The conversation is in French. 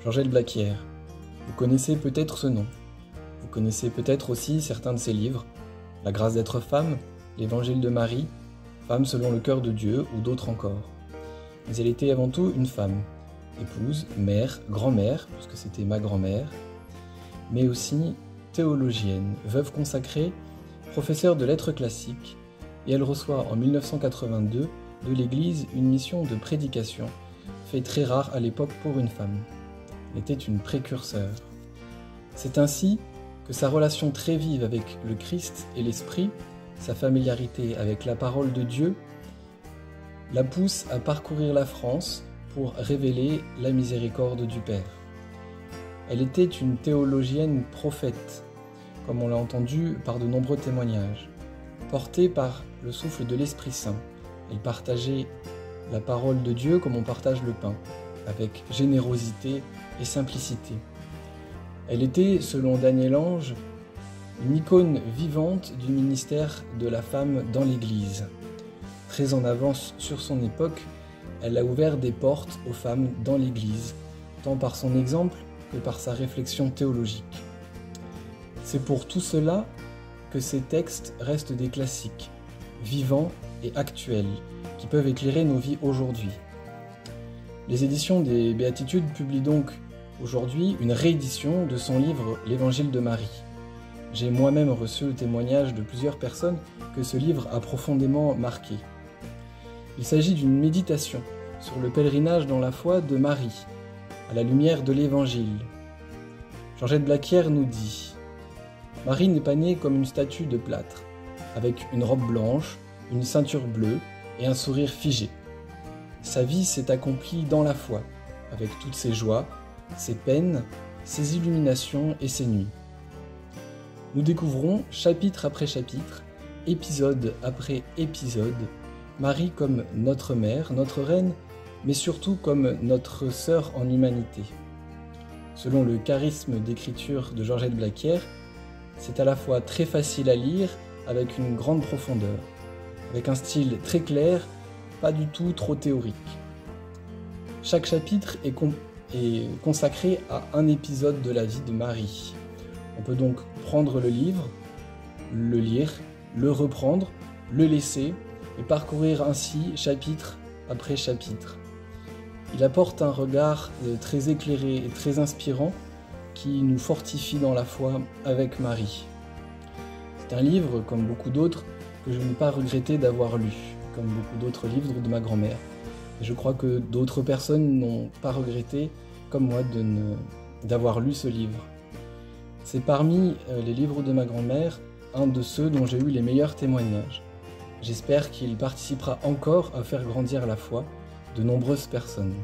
Georgette Blaquière. Vous connaissez peut-être ce nom. Vous connaissez peut-être aussi certains de ses livres, La grâce d'être femme, L'Évangile de Marie, Femme selon le cœur de Dieu ou d'autres encore. Mais elle était avant tout une femme, épouse, mère, grand-mère, puisque c'était ma grand-mère, mais aussi théologienne, veuve consacrée, professeure de lettres classiques, et elle reçoit en 1982 de l'Église une mission de prédication, fait très rare à l'époque pour une femme. Elle était une précurseur. C'est ainsi que sa relation très vive avec le Christ et l'Esprit, sa familiarité avec la parole de Dieu, la pousse à parcourir la France pour révéler la miséricorde du Père. Elle était une théologienne prophète, comme on l'a entendu par de nombreux témoignages. Portée par le souffle de l'Esprit Saint, elle partageait la parole de Dieu comme on partage le pain, avec générosité et simplicité. Elle était, selon Daniel Ange, une icône vivante du ministère de la femme dans l'Église. Très en avance sur son époque, elle a ouvert des portes aux femmes dans l'Église, tant par son exemple que par sa réflexion théologique. C'est pour tout cela que ces textes restent des classiques, vivants et actuels, qui peuvent éclairer nos vies aujourd'hui. Les éditions des Béatitudes publient donc aujourd'hui une réédition de son livre L'Évangile de Marie. J'ai moi-même reçu le témoignage de plusieurs personnes que ce livre a profondément marqué. Il s'agit d'une méditation sur le pèlerinage dans la foi de Marie, à la lumière de l'Évangile. Georgette Blaquière nous dit « Marie n'est pas née comme une statue de plâtre, avec une robe blanche, une ceinture bleue et un sourire figé. Sa vie s'est accomplie dans la foi, avec toutes ses joies, ses peines, ses illuminations et ses nuits. Nous découvrons, chapitre après chapitre, épisode après épisode, Marie comme notre mère, notre reine, mais surtout comme notre sœur en humanité. Selon le charisme d'écriture de Georgette Blaquière, c'est à la fois très facile à lire, avec une grande profondeur, avec un style très clair, pas du tout trop théorique. Chaque chapitre est consacré à un épisode de la vie de Marie. On peut donc prendre le livre, le lire, le reprendre, le laisser et parcourir ainsi chapitre après chapitre. Il apporte un regard très éclairé et très inspirant qui nous fortifie dans la foi avec Marie. C'est un livre, comme beaucoup d'autres, que je n'ai pas regretté d'avoir lu, comme beaucoup d'autres livres de ma grand-mère. Et je crois que d'autres personnes n'ont pas regretté, comme moi, d'avoir lu ce livre. C'est parmi les livres de ma grand-mère, un de ceux dont j'ai eu les meilleurs témoignages. J'espère qu'il participera encore à faire grandir la foi de nombreuses personnes.